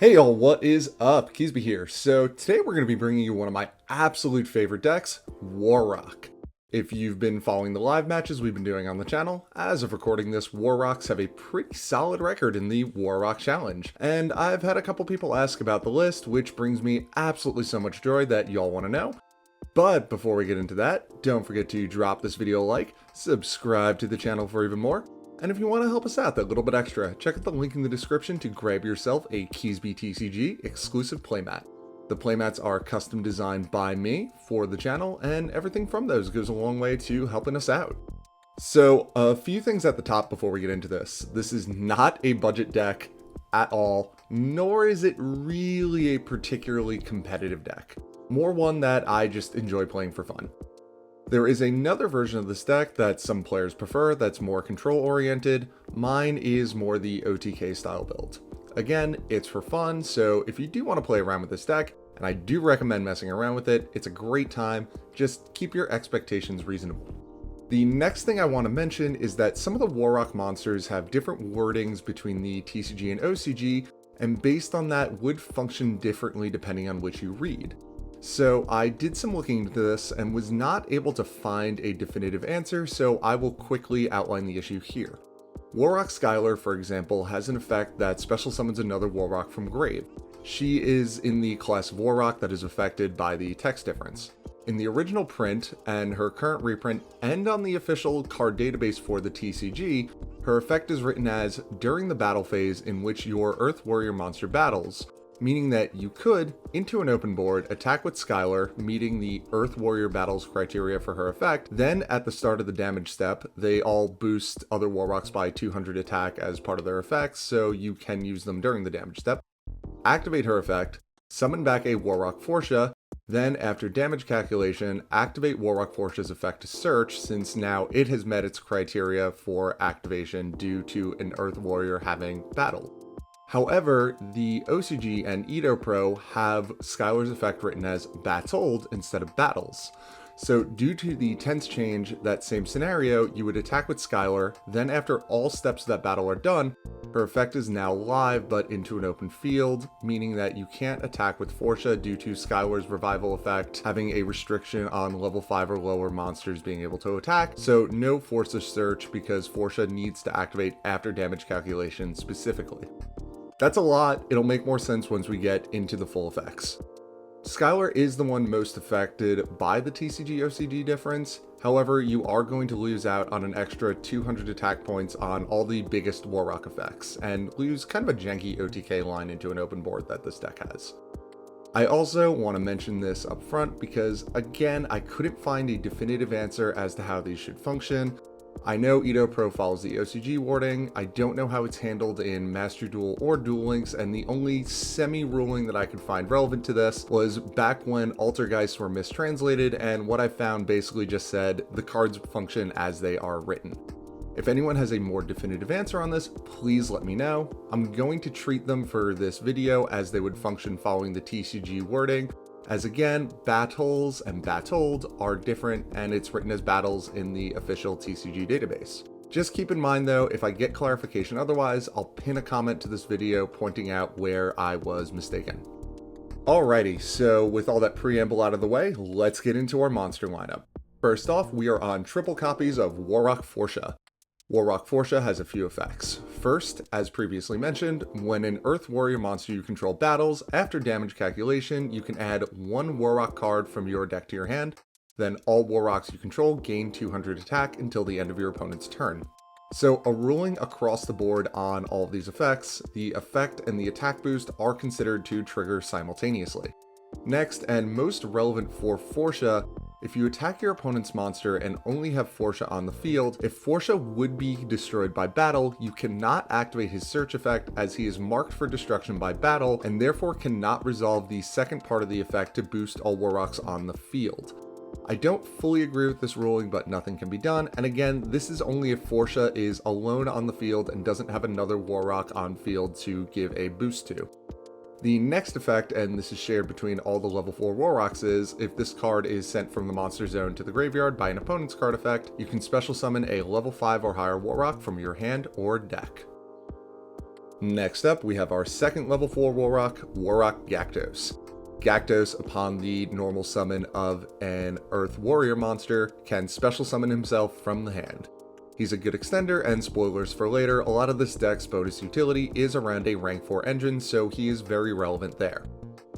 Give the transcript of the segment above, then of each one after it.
Hey y'all, what is up? Keasbey here. So today we're going to be bringing you one of my absolute favorite decks, Warrock. If you've been following the live matches we've been doing on the channel, as of recording this, Warrocks have a pretty solid record in the Warrock Challenge. And I've had a couple people ask about the list, which brings me absolutely so much joy that y'all want to know. But before we get into that, don't forget to drop this video a like, subscribe to the channel for even more, and if you want to help us out that little bit extra, check out the link in the description to grab yourself a Keasbey TCG exclusive playmat. The playmats are custom designed by me for the channel, and everything from those goes a long way to helping us out. So a few things at the top before we get into this. This is not a budget deck at all, nor is it really a particularly competitive deck. More one that I just enjoy playing for fun. There is another version of this deck that some players prefer that's more control oriented. Mine is more the OTK style build. Again, it's for fun, so if you do want to play around with this deck, and I do recommend messing around with it, it's a great time, just keep your expectations reasonable. The next thing I want to mention is that some of the Warrock monsters have different wordings between the TCG and OCG, and based on that would function differently depending on which you read. So I did some looking into this and was not able to find a definitive answer, so I will quickly outline the issue here. Warrock Skylar, for example, has an effect that special summons another Warrock from grave. She is in the class of Warrock that is affected by the text difference. In the original print and her current reprint and on the official card database for the TCG, her effect is written as during the battle phase in which your Earth Warrior monster battles, meaning that you could, into an open board, attack with Skylar, meeting the Earth Warrior battles criteria for her effect. Then, at the start of the damage step, they all boost other Warrocks by 200 attack as part of their effects, so you can use them during the damage step. Activate her effect, summon back a Warrock Forsha, then after damage calculation, activate Warrock Forsha's effect to search, since now it has met its criteria for activation due to an Earth Warrior having battle. However, the OCG and Edo Pro have Skylar's effect written as Battled instead of Battles. So due to the tense change, that same scenario, you would attack with Skylar, then after all steps of that battle are done, her effect is now live but into an open field, meaning that you can't attack with Forsha due to Skylar's revival effect having a restriction on level 5 or lower monsters being able to attack, so no Forsha search because Forsha needs to activate after damage calculation specifically. That's a lot. It'll make more sense once we get into the full effects. Skylar is the one most affected by the TCG OCG difference. However, you are going to lose out on an extra 200 attack points on all the biggest Warrock effects, and lose kind of a janky OTK line into an open board that this deck has. I also want to mention this up front because, again, I couldn't find a definitive answer as to how these should function. I know Edo Pro follows the OCG wording, I don't know how it's handled in Master Duel or Duel Links, and the only semi-ruling that I could find relevant to this was back when Altergeists were mistranslated, and what I found basically just said, the cards function as they are written. If anyone has a more definitive answer on this, please let me know. I'm going to treat them for this video as they would function following the TCG wording, as again, battles and battled are different and it's written as battles in the official TCG database. Just keep in mind though, if I get clarification otherwise, I'll pin a comment to this video pointing out where I was mistaken. Alrighty, so with all that preamble out of the way, let's get into our monster lineup. First off, we are on triple copies of Warrock Forsha. Warrock Forsha has a few effects. First, as previously mentioned, when an Earth Warrior monster you control battles, after damage calculation, you can add one Warrock card from your deck to your hand, then all Warrocks you control gain 200 attack until the end of your opponent's turn. So a ruling across the board on all of these effects, the effect and the attack boost are considered to trigger simultaneously. Next, and most relevant for Forsha, if you attack your opponent's monster and only have Forsha on the field, if Forsha would be destroyed by battle, you cannot activate his search effect as he is marked for destruction by battle and therefore cannot resolve the second part of the effect to boost all Warrocks on the field. I don't fully agree with this ruling, but nothing can be done, and again, this is only if Forsha is alone on the field and doesn't have another Warrock on field to give a boost to. The next effect, and this is shared between all the level 4 Warrocks, is if this card is sent from the monster zone to the graveyard by an opponent's card effect, you can special summon a level 5 or higher Warrock from your hand or deck. Next up, we have our second level 4 Warrock Gyakdos. Gyakdos, upon the normal summon of an Earth Warrior monster, can special summon himself from the hand. He's a good extender, and spoilers for later, a lot of this deck's bonus utility is around a rank 4 engine, so he is very relevant there.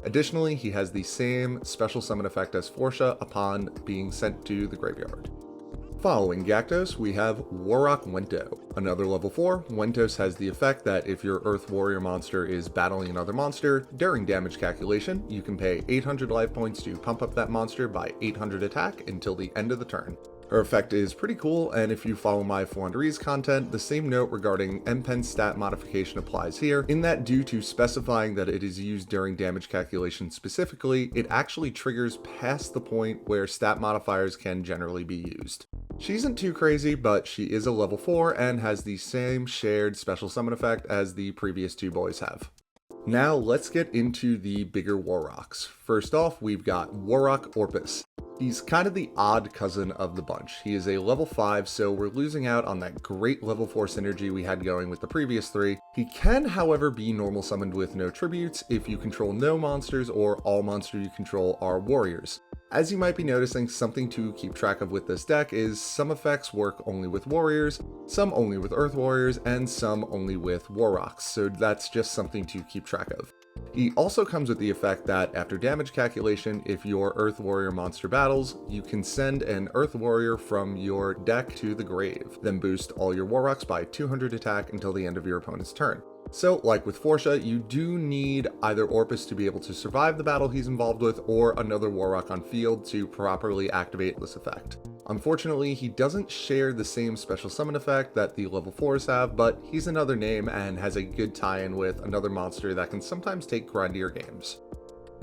Additionally, he has the same special summon effect as Forsha upon being sent to the graveyard. Following Gyakdos, we have Warrock Wento. Another level 4, Wentos has the effect that if your Earth Warrior monster is battling another monster, during damage calculation, you can pay 800 life points to pump up that monster by 800 attack until the end of the turn. Her effect is pretty cool, and if you follow my Flandreese content, the same note regarding MPEN stat modification applies here, in that due to specifying that it is used during damage calculation specifically, it actually triggers past the point where stat modifiers can generally be used. She isn't too crazy, but she is a level 4 and has the same shared special summon effect as the previous two boys have. Now let's get into the bigger Warrocks. First off, we've got Warrock Orpus. He's kind of the odd cousin of the bunch. He is a level 5, so we're losing out on that great level 4 synergy we had going with the previous 3. He can, however, be normal summoned with no tributes if you control no monsters or all monsters you control are warriors. As you might be noticing, something to keep track of with this deck is some effects work only with warriors, some only with earth warriors, and some only with Warrocks, so that's just something to keep track of. He also comes with the effect that after damage calculation, if your Earth Warrior monster battles, you can send an Earth Warrior from your deck to the grave, then boost all your Warrocks by 200 attack until the end of your opponent's turn. So, like with Forsha, you do need either Orpus to be able to survive the battle he's involved with, or another Warrock on field to properly activate this effect. Unfortunately, he doesn't share the same special summon effect that the level 4s have, but he's another name and has a good tie-in with another monster that can sometimes take grindier games.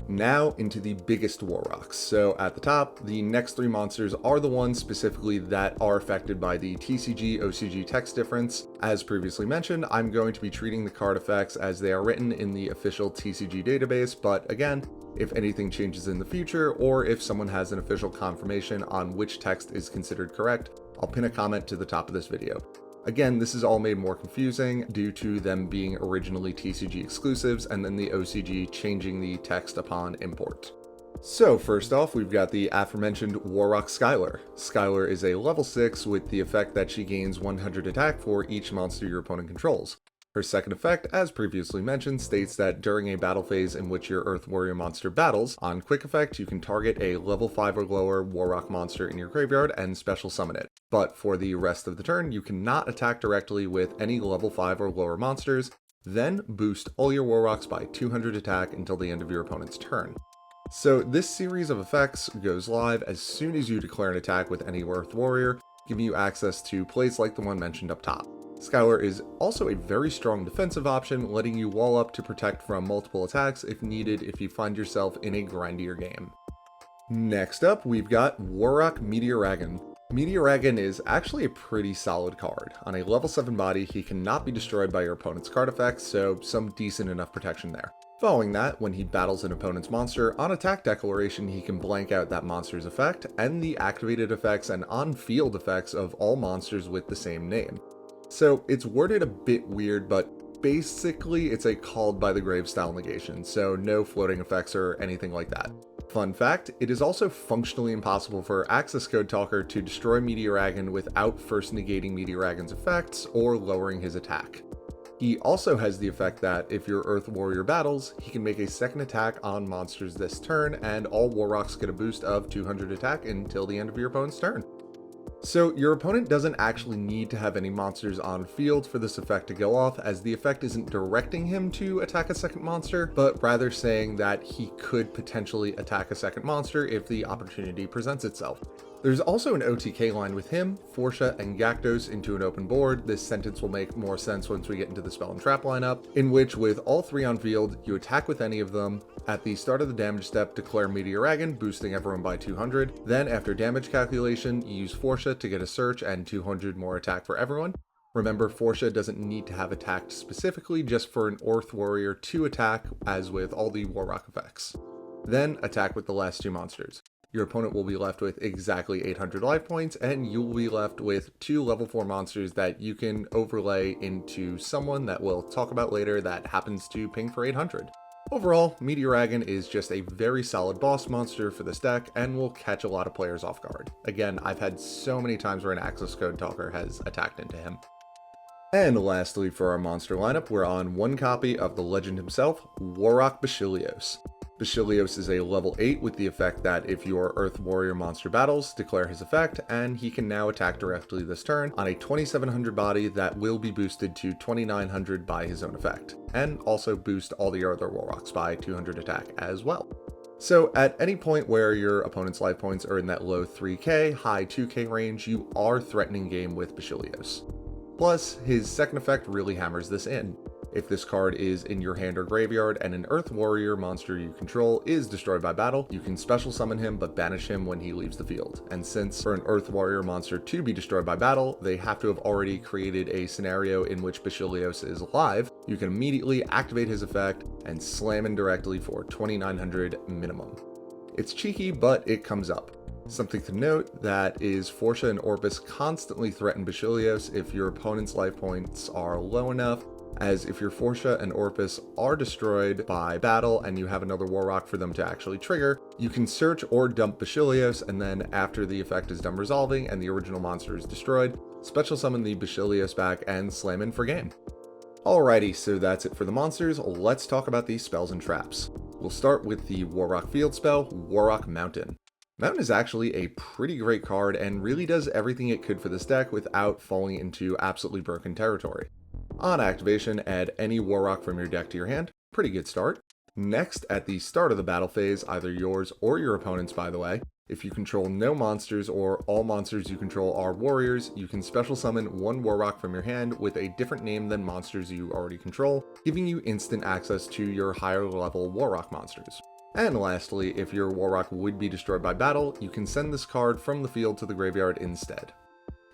Now into the biggest Warrocks. So at the top, the next 3 monsters are the ones specifically that are affected by the TCG OCG text difference. As previously mentioned, I'm going to be treating the card effects as they are written in the official TCG database, but again, if anything changes in the future, or if someone has an official confirmation on which text is considered correct, I'll pin a comment to the top of this video. Again, this is all made more confusing due to them being originally TCG exclusives and then the OCG changing the text upon import. So first off, we've got the aforementioned Warrock Skylar. Skylar is a level 6 with the effect that she gains 100 attack for each monster your opponent controls. Her second effect, as previously mentioned, states that during a battle phase in which your Earth Warrior monster battles, on quick effect you can target a level 5 or lower Warrock monster in your graveyard and special summon it. But for the rest of the turn, you cannot attack directly with any level 5 or lower monsters, then boost all your Warrocks by 200 attack until the end of your opponent's turn. So this series of effects goes live as soon as you declare an attack with any Earth Warrior, giving you access to plays like the one mentioned up top. Skylar is also a very strong defensive option, letting you wall up to protect from multiple attacks if needed if you find yourself in a grindier game. Next up, we've got Warrock Meteoragon. Meteoragon is actually a pretty solid card. On a level 7 body, he cannot be destroyed by your opponent's card effects, so some decent enough protection there. Following that, when he battles an opponent's monster, on attack declaration he can blank out that monster's effect, and the activated effects and on-field effects of all monsters with the same name. So it's worded a bit weird, but basically it's a called by the grave style negation, so no floating effects or anything like that. Fun fact, it is also functionally impossible for Access Code Talker to destroy Meteoragon without first negating Meteoragon's effects or lowering his attack. He also has the effect that if your Earth Warrior battles, he can make a second attack on monsters this turn, and all Warrocks get a boost of 200 attack until the end of your opponent's turn. So your opponent doesn't actually need to have any monsters on field for this effect to go off, as the effect isn't directing him to attack a second monster, but rather saying that he could potentially attack a second monster if the opportunity presents itself. There's also an OTK line with him, Forsha, and Gyakdos into an open board. This sentence will make more sense once we get into the spell and trap lineup, in which with all 3 on field, you attack with any of them. At the start of the damage step, declare Meteoragon, boosting everyone by 200. Then after damage calculation, you use Forsha to get a search and 200 more attack for everyone. Remember, Forsha doesn't need to have attacked specifically, just for an Earth Warrior to attack, as with all the Warrock effects. Then attack with the last 2 monsters. your opponent will be left with exactly 800 life points, and you will be left with 2 level 4 monsters that you can overlay into someone that we'll talk about later that happens to ping for 800. Overall, Meteoragon is just a very solid boss monster for this deck and will catch a lot of players off guard. Again, I've had so many times where an Access Code Talker has attacked into him. And lastly, for our monster lineup, we're on 1 copy of the legend himself, Warrock Basilios. Basilios is a level 8 with the effect that if your Earth Warrior monster battles, declare his effect, and he can now attack directly this turn on a 2700 body that will be boosted to 2900 by his own effect, and also boost all the other Warrocks by 200 attack as well. So at any point where your opponent's life points are in that low 3k, high 2k range, you are threatening game with Basilios. Plus, his second effect really hammers this in. If this card is in your hand or graveyard and an Earth Warrior monster you control is destroyed by battle, you can special summon him but banish him when he leaves the field. And since for an Earth Warrior monster to be destroyed by battle, they have to have already created a scenario in which Basilios is alive, you can immediately activate his effect and slam him directly for 2900 minimum. It's cheeky, but it comes up. Something to note that is Forsha and Orpus constantly threaten Basilios if your opponent's life points are low enough, as if your Forsha and Orpus are destroyed by battle and you have another Warrock for them to actually trigger, you can search or dump Basilios, and then after the effect is done resolving and the original monster is destroyed, special summon the Basilios back and slam in for game. Alrighty, so that's it for the monsters. Let's talk about these spells and traps. We'll start with the Warrock field spell, Warrock Mountain. Mountain is actually a pretty great card and really does everything it could for this deck without falling into absolutely broken territory. On activation, add any Warrock from your deck to your hand. Pretty good start. Next, at the start of the battle phase, either yours or your opponent's by the way, if you control no monsters or all monsters you control are warriors, you can special summon 1 Warrock from your hand with a different name than monsters you already control, giving you instant access to your higher level Warrock monsters. And lastly, if your Warrock would be destroyed by battle, you can send this card from the field to the graveyard instead.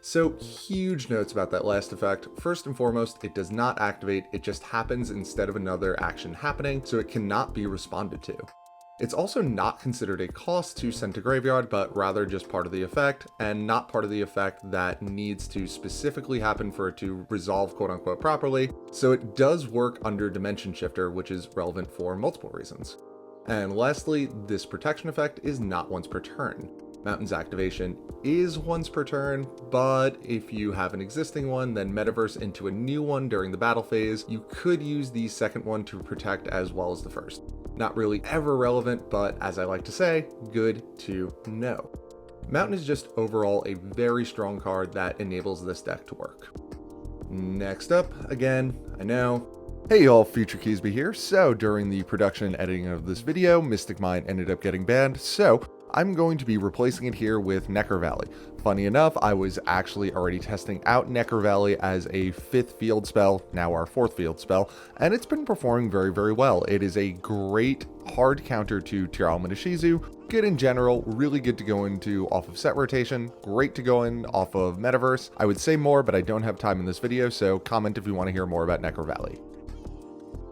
So, huge notes about that last effect. First and foremost, it does not activate, it just happens instead of another action happening, so it cannot be responded to. It's also not considered a cost to send to graveyard, but rather just part of the effect, and not part of the effect that needs to specifically happen for it to resolve quote-unquote properly, so it does work under Dimension Shifter, which is relevant for multiple reasons. And lastly, this protection effect is not once per turn. Mountain's activation is once per turn, but if you have an existing one, then metaverse into a new one during the battle phase, you could use the second one to protect as well as the first. Not really ever relevant, but as I like to say, good to know. Mountain is just overall a very strong card that enables this deck to work. Next up, again, I know, hey y'all, Future Keasbey here. So during the production and editing of this video, Mystic Mine ended up getting banned, so I'm going to be replacing it here with Necker Valley. Funny enough, I was actually already testing out Necker Valley as a 5th field spell, now our 4th field spell, and it's been performing very, very well. It is a great hard counter to Tiralma Shizu, good in general, really good to go into off of set rotation, great to go in off of Metaverse. I would say more, but I don't have time in this video, so comment if you want to hear more about Necker Valley.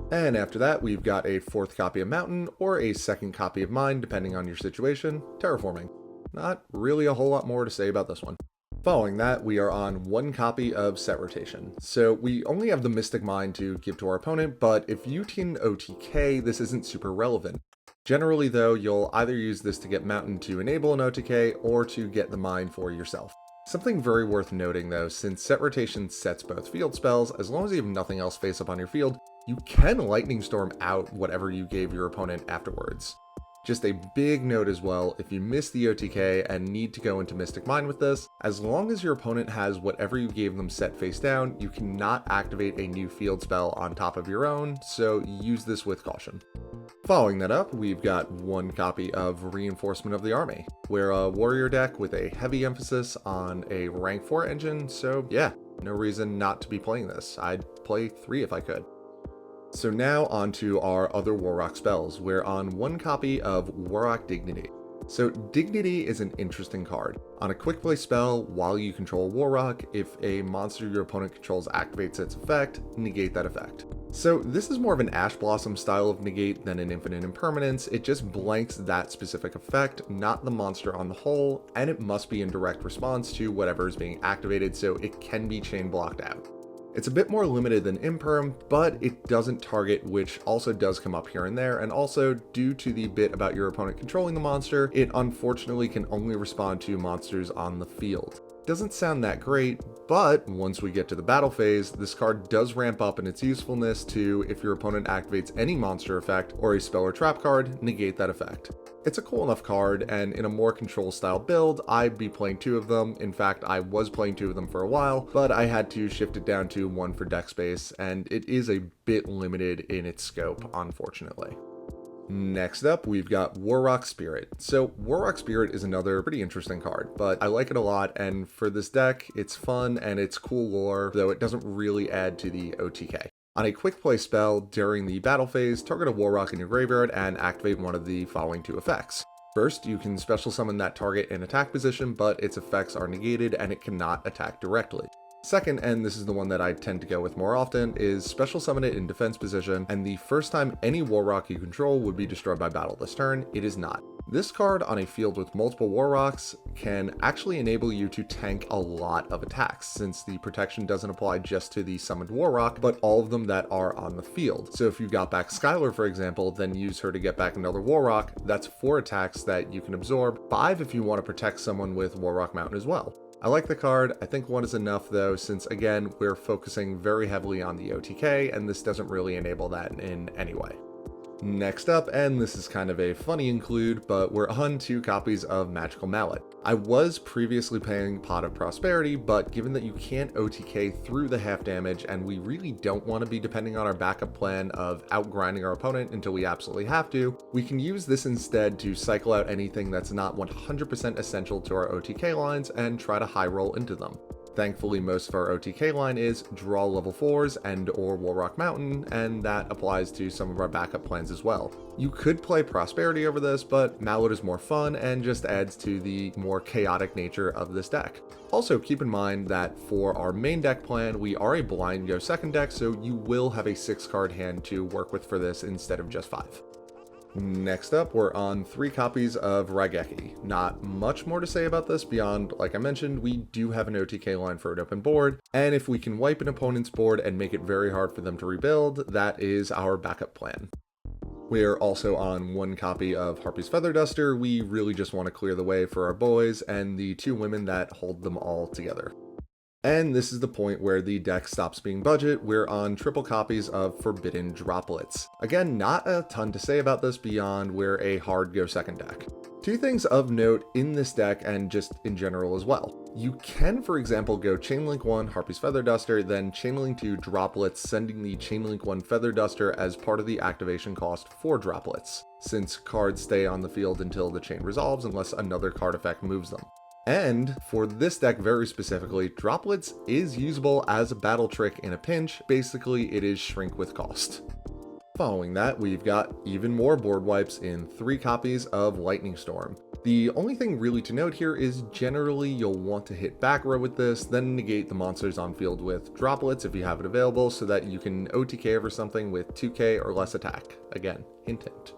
And after that, we've got a 4th copy of Mountain, or a 2nd copy of Mine, depending on your situation, Terraforming. Not really a whole lot more to say about this one. Following that, we are on 1 copy of Set Rotation. So we only have the Mystic Mine to give to our opponent, but if you team OTK, this isn't super relevant. Generally though, you'll either use this to get Mountain to enable an OTK, or to get the Mine for yourself. Something very worth noting though, since Set Rotation sets both field spells, as long as you have nothing else face up on your field, you can Lightning Storm out whatever you gave your opponent afterwards. Just a big note as well, if you miss the OTK and need to go into Mystic Mine with this, as long as your opponent has whatever you gave them set face down, you cannot activate a new field spell on top of your own, so use this with caution. Following that up, we've got 1 copy of Reinforcement of the Army. We're a warrior deck with a heavy emphasis on a rank 4 engine, so yeah, no reason not to be playing this. I'd play 3 if I could. So now on to our other Warrock spells. We're on 1 copy of Warrock Dignity. So Dignity is an interesting card. On a quick play spell, while you control Warrock, if a monster your opponent controls activates its effect, negate that effect. So this is more of an Ash Blossom style of negate than an infinite impermanence. It just blanks that specific effect, not the monster on the whole, and it must be in direct response to whatever is being activated, so it can be chain blocked out. It's a bit more limited than Imperm, but it doesn't target, which also does come up here and there, and also, due to the bit about your opponent controlling the monster, it unfortunately can only respond to monsters on the field. Doesn't sound that great, but once we get to the battle phase, this card does ramp up in its usefulness to, if your opponent activates any monster effect or a spell or trap card, negate that effect. It's a cool enough card, and in a more control style build, I'd be playing 2 of them. In fact, I was playing 2 of them for a while, but I had to shift it down to 1 for deck space, and it is a bit limited in its scope, unfortunately. Next up, we've got Warrock Spirit. So Warrock Spirit is another pretty interesting card, but I like it a lot, and for this deck, it's fun and it's cool lore, though it doesn't really add to the OTK. On a quick play spell, during the battle phase, target a Warrock in your graveyard and activate one of the following 2 effects. First, you can special summon that target in attack position, but its effects are negated and it cannot attack directly. Second, and this is the one that I tend to go with more often, is special summon it in defense position, and the first time any Warrock you control would be destroyed by battle this turn, it is not. This card on a field with multiple Warrocks can actually enable you to tank a lot of attacks, since the protection doesn't apply just to the summoned Warrock, but all of them that are on the field. So if you got back Skylar, for example, then use her to get back another Warrock, that's 4 attacks that you can absorb, 5 if you want to protect someone with Warrock Mountain as well. I like the card. I think 1 is enough though, since again, we're focusing very heavily on the OTK, and this doesn't really enable that in any way. Next up, and this is kind of a funny include, but we're on 2 copies of Magical Mallet. I was previously playing Pot of Prosperity, but given that you can't OTK through the half damage, and we really don't want to be depending on our backup plan of outgrinding our opponent until we absolutely have to, we can use this instead to cycle out anything that's not 100% essential to our OTK lines and try to high roll into them. Thankfully, most of our OTK line is draw level 4s and or Warrock Mountain, and that applies to some of our backup plans as well. You could play Prosperity over this, but Mallet is more fun and just adds to the more chaotic nature of this deck. Also, keep in mind that for our main deck plan, we are a blind go second deck, so you will have a 6-card hand to work with for this instead of just 5. Next up, we're on 3 copies of Raigeki. Not much more to say about this beyond, like I mentioned, we do have an OTK line for an open board, and if we can wipe an opponent's board and make it very hard for them to rebuild, that is our backup plan. We are also on 1 copy of Harpy's Feather Duster. We really just want to clear the way for our boys and the 2 women that hold them all together. And this is the point where the deck stops being budget. We're on triple copies of Forbidden Droplets. Again, not a ton to say about this beyond we're a hard go second deck. 2 things of note in this deck and just in general as well. You can, for example, go Chainlink 1 Harpy's Feather Duster, then Chainlink 2 Droplets, sending the Chainlink 1 Feather Duster as part of the activation cost for Droplets, since cards stay on the field until the chain resolves unless another card effect moves them. And for this deck very specifically, Droplets is usable as a battle trick in a pinch. Basically, it is shrink with cost. Following that, we've got even more board wipes in 3 copies of Lightning Storm. The only thing really to note here is generally you'll want to hit back row with this, then negate the monsters on field with Droplets if you have it available so that you can OTK over something with 2k or less attack. Again, hint hint.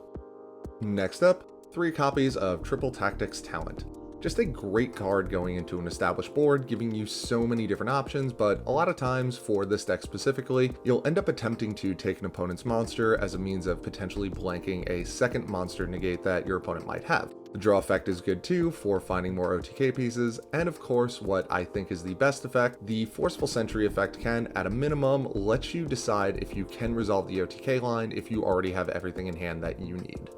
Next up, 3 copies of Triple Tactics Talent. Just a great card going into an established board, giving you so many different options, but a lot of times for this deck specifically, you'll end up attempting to take an opponent's monster as a means of potentially blanking a second monster negate that your opponent might have. The draw effect is good too for finding more OTK pieces, and of course what I think is the best effect, the Forceful Sentry effect can, at a minimum, let you decide if you can resolve the OTK line if you already have everything in hand that you need.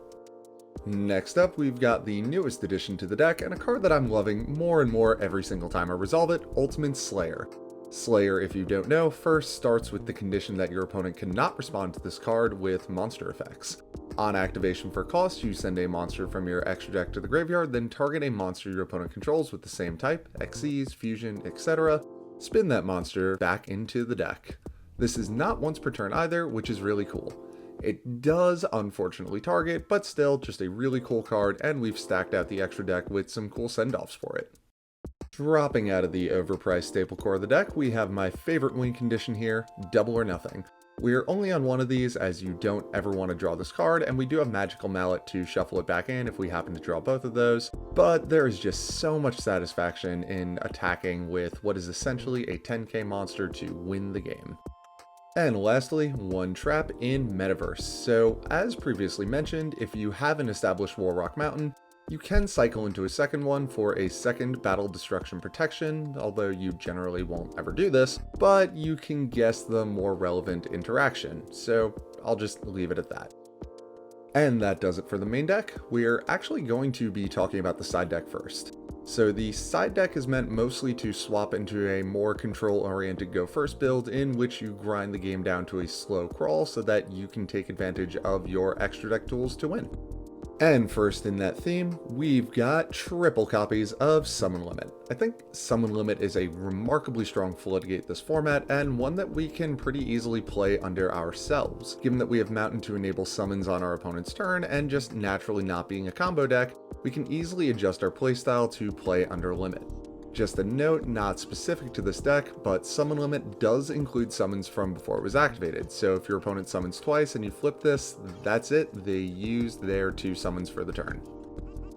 Next up, we've got the newest addition to the deck, and a card that I'm loving more and more every single time I resolve it, Ultimate Slayer. Slayer, if you don't know, first starts with the condition that your opponent cannot respond to this card with monster effects. On activation for cost, you send a monster from your extra deck to the graveyard, then target a monster your opponent controls with the same type, Xyz, Fusion, etc. Spin that monster back into the deck. This is not once per turn either, which is really cool. It does unfortunately target, but still just a really cool card, and we've stacked out the extra deck with some cool send-offs for it. Dropping out of the overpriced staple core of the deck, we have my favorite win condition here, Double or Nothing. We're only on one of these as you don't ever want to draw this card, and we do have Magical Mallet to shuffle it back in if we happen to draw both of those, but there is just so much satisfaction in attacking with what is essentially a 10k monster to win the game. And lastly, one trap in Metaverse. So as previously mentioned, if you have an established Warrock Mountain, you can cycle into a second one for a second battle destruction protection, although you generally won't ever do this, but you can guess the more relevant interaction, so I'll just leave it at that. And that does it for the main deck. We're actually going to be talking about the side deck first. So the side deck is meant mostly to swap into a more control-oriented go-first build in which you grind the game down to a slow crawl so that you can take advantage of your extra deck tools to win. And first in that theme, we've got triple copies of Summon Limit. I think Summon Limit is a remarkably strong floodgate this format, and one that we can pretty easily play under ourselves, given that we have Mountain to enable summons on our opponent's turn, and just naturally not being a combo deck, we can easily adjust our playstyle to play under Limit. Just a note, not specific to this deck, but Summon Limit does include summons from before it was activated, so if your opponent summons twice and you flip this, that's it, they used their 2 summons for the turn.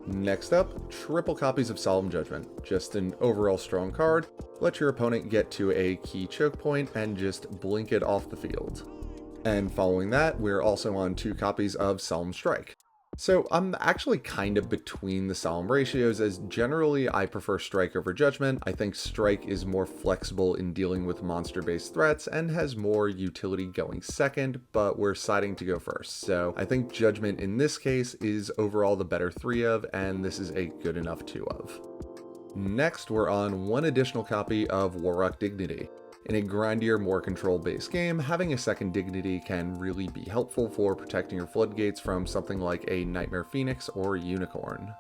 Next up, triple copies of Solemn Judgment. Just an overall strong card, let your opponent get to a key choke point and just blink it off the field. And following that, we're also on 2 copies of Solemn Strike. So I'm actually kind of between the Solemn ratios, as generally I prefer Strike over Judgment. I think Strike is more flexible in dealing with monster-based threats and has more utility going second, but we're siding to go first. So I think Judgment in this case is overall the better 3 of, and this is a good enough 2 of. Next, we're on 1 additional copy of Warrock Dignity. In a grindier, more control-based game, having a second Dignity can really be helpful for protecting your floodgates from something like a Nightmare Phoenix or Unicorn.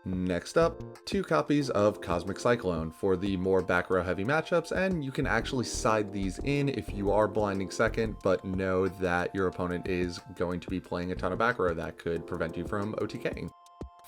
Next up, 2 copies of Cosmic Cyclone for the more back row heavy matchups, and you can actually side these in if you are blinding second, but know that your opponent is going to be playing a ton of back row that could prevent you from OTKing.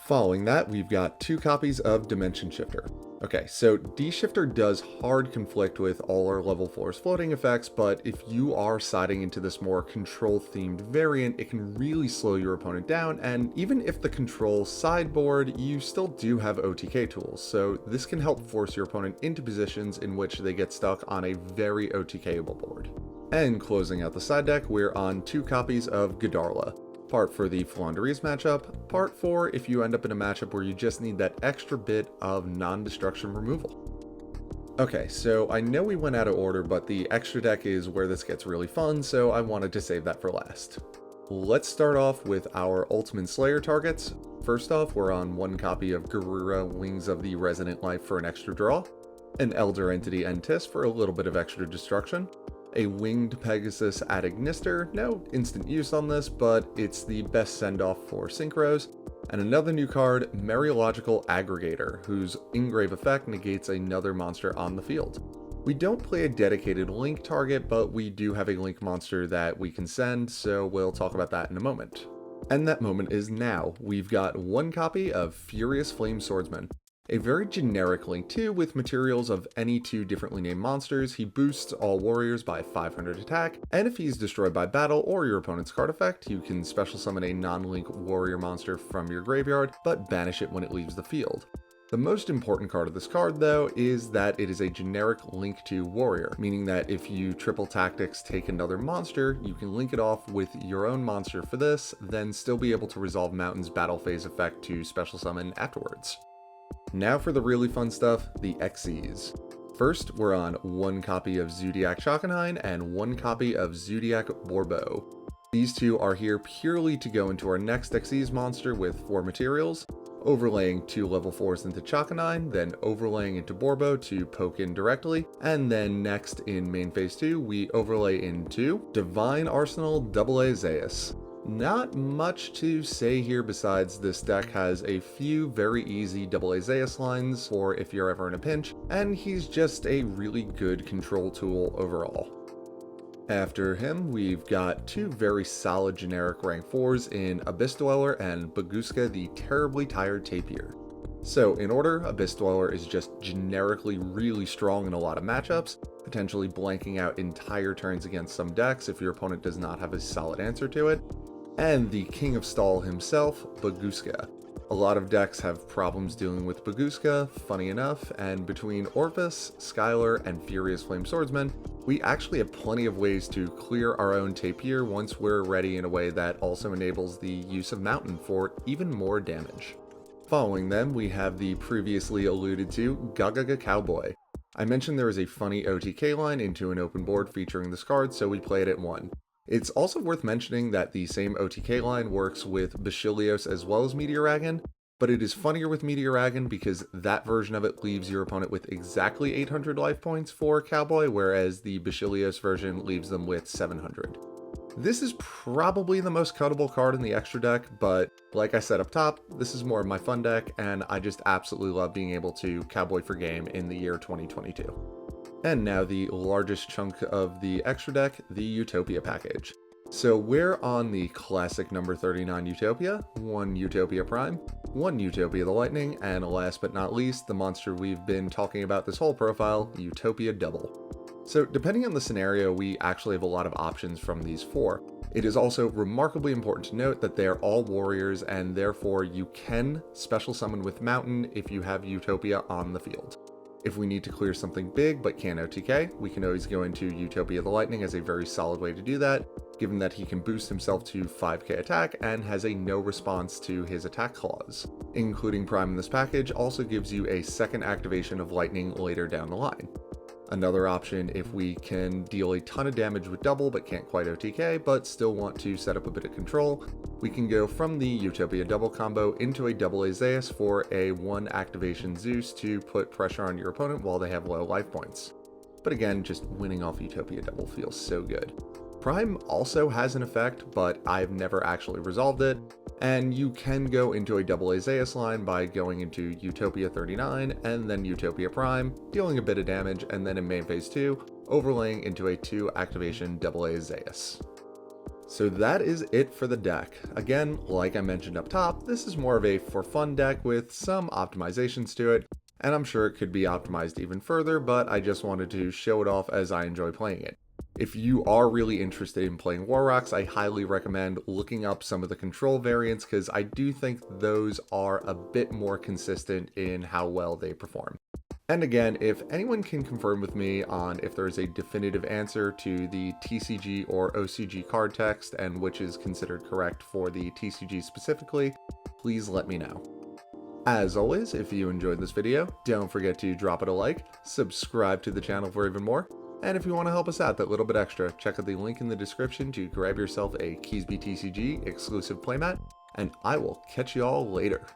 Following that, we've got 2 copies of Dimension Shifter. Okay, so D-Shifter does hard conflict with all our level 4's floating effects, but if you are siding into this more control-themed variant, it can really slow your opponent down, and even if the control sideboard, you still do have OTK tools, so this can help force your opponent into positions in which they get stuck on a very OTK-able board. And closing out the side deck, we're on 2 copies of Godarla. Part for the Flandreese matchup, part for if you end up in a matchup where you just need that extra bit of non-destruction removal. Okay, so I know we went out of order, but the extra deck is where this gets really fun, so I wanted to save that for last. Let's start off with our Ultimate Slayer targets. First off, we're on 1 copy of Garura, Wings of the Resonant Life for an extra draw, an Elder Entity Entis for a little bit of extra destruction, a Winged Pegasus Adagnister, no instant use on this, but it's the best send-off for synchros, and another new card, Mariological Aggregator, whose engrave effect negates another monster on the field. We don't play a dedicated Link target, but we do have a Link monster that we can send, so we'll talk about that in a moment. And that moment is now. We've got 1 copy of Furious Flame Swordsman. A very generic Link 2 with materials of any 2 differently named monsters. He boosts all warriors by 500 attack, and if he's destroyed by battle or your opponent's card effect, you can special summon a non-Link warrior monster from your graveyard, but banish it when it leaves the field. The most important card of this card, though, is that it is a generic Link 2 warrior, meaning that if you triple tactics take another monster, you can link it off with your own monster for this, then still be able to resolve Mountain's battle phase effect to special summon afterwards. Now for the really fun stuff, the XCs. First, we're on 1 copy of Zoodiac Shokunine and 1 copy of Zoodiac Borbo. These 2 are here purely to go into our next XCs monster with 4 materials, overlaying 2 level 4s into Shokunine, then overlaying into Borbo to poke in directly, and then next in main phase 2, we overlay into Divine Arsenal AA Zeus. Not much to say here besides this deck has a few very easy AA Zeus lines for if you're ever in a pinch, and he's just a really good control tool overall. After him, we've got two very solid generic rank 4s in Abyss Dweller and Baguska the Terribly Tired Tapir. So in order, Abyss Dweller is just generically really strong in a lot of matchups, potentially blanking out entire turns against some decks if your opponent does not have a solid answer to it. And the King of Stall himself, Baguska. A lot of decks have problems dealing with Baguska, funny enough, and between Orpheus, Skylar, and Furious Flame Swordsman, we actually have plenty of ways to clear our own Tapir once we're ready in a way that also enables the use of Mountain for even more damage. Following them, we have the previously alluded to Gagaga Cowboy. I mentioned there is a funny OTK line into an open board featuring this card, so we played it 1. It's also worth mentioning that the same OTK line works with Basilios as well as Meteoragon, but it is funnier with Meteoragon because that version of it leaves your opponent with exactly 800 life points for Cowboy, whereas the Basilios version leaves them with 700. This is probably the most cuttable card in the extra deck, but like I said up top, this is more of my fun deck, and I just absolutely love being able to Cowboy for game in the year 2022. And now the largest chunk of the extra deck, the Utopia package. So we're on the classic number 39 Utopia, 1 Utopia Prime, 1 Utopia the Lightning, and last but not least, the monster we've been talking about this whole profile, Utopia Double. So depending on the scenario, we actually have a lot of options from these 4. It is also remarkably important to note that they are all warriors, and therefore you can special summon with Mountain if you have Utopia on the field. If we need to clear something big but can't OTK, we can always go into Utopia the Lightning as a very solid way to do that, given that he can boost himself to 5k attack and has a no response to his attack clause. Including Prime in this package also gives you a second activation of Lightning later down the line. Another option, if we can deal a ton of damage with double but can't quite OTK but still want to set up a bit of control, we can go from the Utopia double combo into a double Azaeus for a 1 activation Zeus to put pressure on your opponent while they have low life points. But again, just winning off Utopia double feels so good. Prime also has an effect, but I've never actually resolved it, and you can go into a double Azaeus line by going into Utopia 39 and then Utopia Prime, dealing a bit of damage, and then in main phase 2, overlaying into a 2 activation double Azaeus. So that is it for the deck. Again, like I mentioned up top, this is more of a for fun deck with some optimizations to it, and I'm sure it could be optimized even further, but I just wanted to show it off as I enjoy playing it. If you are really interested in playing Warrocks, I highly recommend looking up some of the control variants because I do think those are a bit more consistent in how well they perform. And again, if anyone can confirm with me on if there's a definitive answer to the TCG or OCG card text and which is considered correct for the TCG specifically, please let me know. As always, if you enjoyed this video, don't forget to drop it a like, subscribe to the channel for even more, and if you want to help us out that little bit extra, check out the link in the description to grab yourself a Keasbey TCG exclusive playmat, and I will catch you all later.